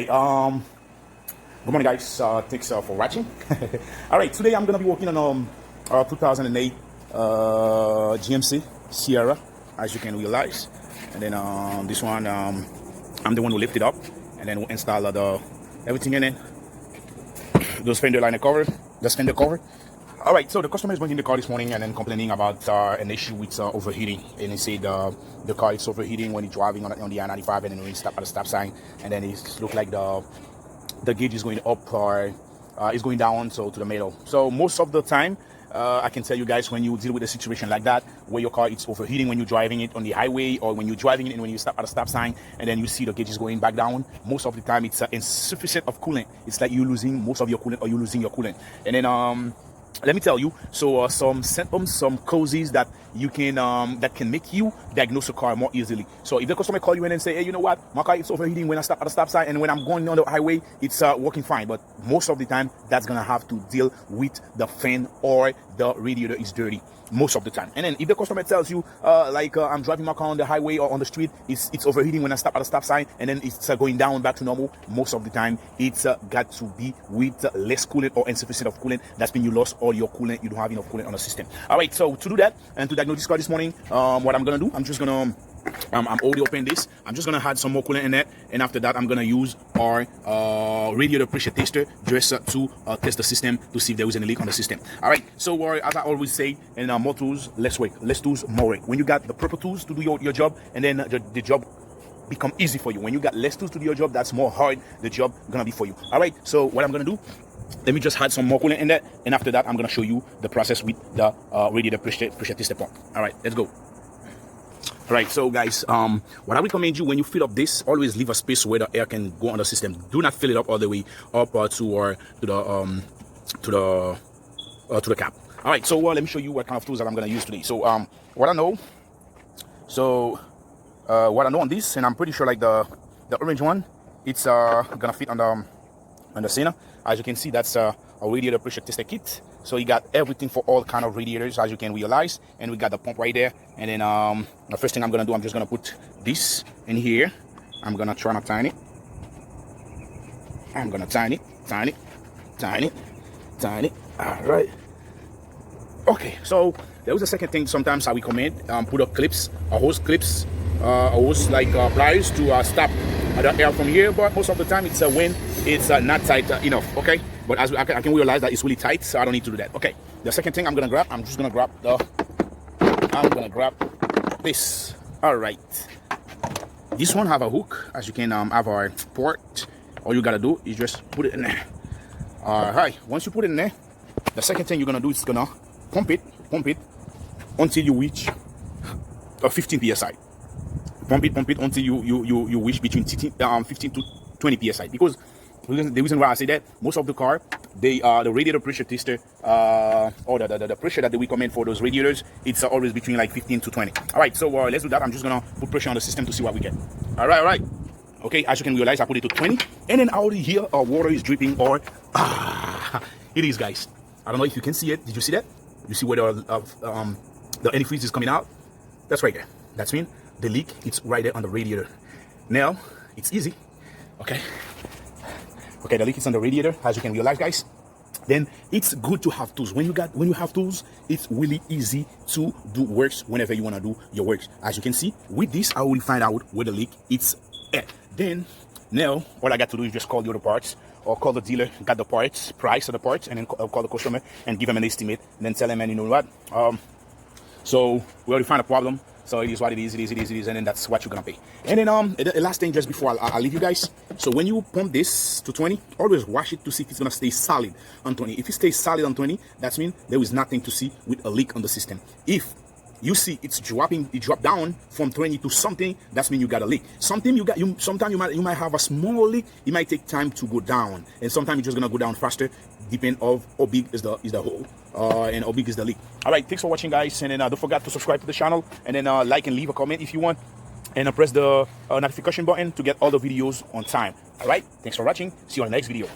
Okay, good morning guys, thanks for watching. All right, today I'm gonna be working on 2008 GMC Sierra, as you can realize. And then this one, I'm the one who lifted it up and then we'll install everything in it. Those fender liner cover, the fender cover. All right, so the customer is bringing the car this morning and then complaining about an issue with overheating. And he said the car is overheating when he's driving on the I-95, and then when he stop at the stop sign, and then it looks like the gauge is going up or is going down, so to the middle. So most of the time, I can tell you guys, when you deal with a situation like that, where your car is overheating when you're driving it on the highway, or when you're driving it and when you stop at a stop sign and then you see the gauge is going back down, most of the time it's insufficient of coolant. It's like you're losing most of your coolant, or you're losing your coolant. And then let me tell you, so some symptoms, some causes that you can that can make you diagnose a car more easily. So if the customer call you in and say, hey, you know what, my car is overheating when I stop at the stop sign, and when I'm going on the highway, it's working fine. But most of the time, that's gonna have to deal with the fan or the radiator is dirty. Most of the time. And then if the customer tells you I'm driving my car on the highway or on the street, it's overheating when I stop at a stop sign, and then it's going down back to normal, most of the time it's got to be with less coolant or insufficient of coolant. That's when you lost all your coolant, you don't have enough coolant on the system. All right, so to do that and to diagnose this car this morning, what I'm gonna do, I'm just gonna I'm already open this. I'm just gonna add some more coolant in that, and after that I'm gonna use our radiator pressure tester just to test the system to see if there is any leak on the system. All right, so as I always say, in more tools, less work, less tools, more work. When you got the proper tools to do your job, and then the job become easy for you. When you got less tools to do your job, that's more hard the job gonna be for you. All right, so what I'm gonna do, let me just add some more coolant in that, and after that I'm gonna show you the process with the radiator pressure tester pump. All right, let's go. All right, so guys, what I recommend you, when you fill up this, always leave a space where the air can go on the system. Do not fill it up all the way up to the cap. All right, so let me show you what kind of tools that I'm gonna use today. So what I know on this, and I'm pretty sure like the orange one, it's gonna fit on the center. As you can see, that's a radiator pressure tester kit. So you got everything for all kind of radiators, as you can realize, and we got the pump right there. And then the first thing I'm gonna do, I'm just gonna put this in here. I'm gonna try to tighten it. I'm gonna tighten it. All right. Okay, so there was a second thing. Sometimes I recommend put up clips, hose clips, like pliers to stop the air from here. But most of the time, it's when it's not tight enough. Okay, but as I can realize that it's really tight, so I don't need to do that. Okay, the second thing I'm gonna grab, I'm gonna grab this. All right, this one have a hook, as you can have our port. All you gotta do is just put it in there. All right, once you put it in there, the second thing you're gonna do is gonna pump it until you reach 15 psi. Pump it until you reach between 15 to 20 psi. Because the reason why I say that, most of the car, the radiator pressure tester or the pressure that they recommend for those radiators, it's always between like 15 to 20. All right, so let's do that. I'm just gonna put pressure on the system to see what we get. All right. Okay, as you can realize, I put it to 20, and then I already hear water is dripping, or it is, guys. I don't know if you can see it. Did you see that? You see where the antifreeze is coming out? That's right there. That's mean the leak, it's right there on the radiator. Now it's easy. Okay, the leak is on the radiator, as you can realize, guys. Then it's good to have tools. When you have tools, it's really easy to do works whenever you want to do your works. As you can see, with this, I will find out where the leak is at. Then now all I got to do is just call the other parts, or call the dealer, got the parts, price of the parts, and then call the customer and give him an estimate, and then tell him, and you know what, so we already find a problem, so it is what it is, and then that's what you're gonna pay. And then the last thing, just before I'll leave you guys, so when you pump this to 20, always wash it to see if it's gonna stay solid on 20. If it stays solid on 20, that means there is nothing to see with a leak on the system. If you see it's dropping, it dropped down from 20 to something, that's mean you got a leak. Sometimes you might have a small leak. It might take time to go down, and sometimes it's just gonna go down faster, depending of how big is the hole and how big is the leak. All right, thanks for watching, guys, and then don't forget to subscribe to the channel, and then like and leave a comment if you want, and press the notification button to get all the videos on time. All right, thanks for watching. See you on the next video.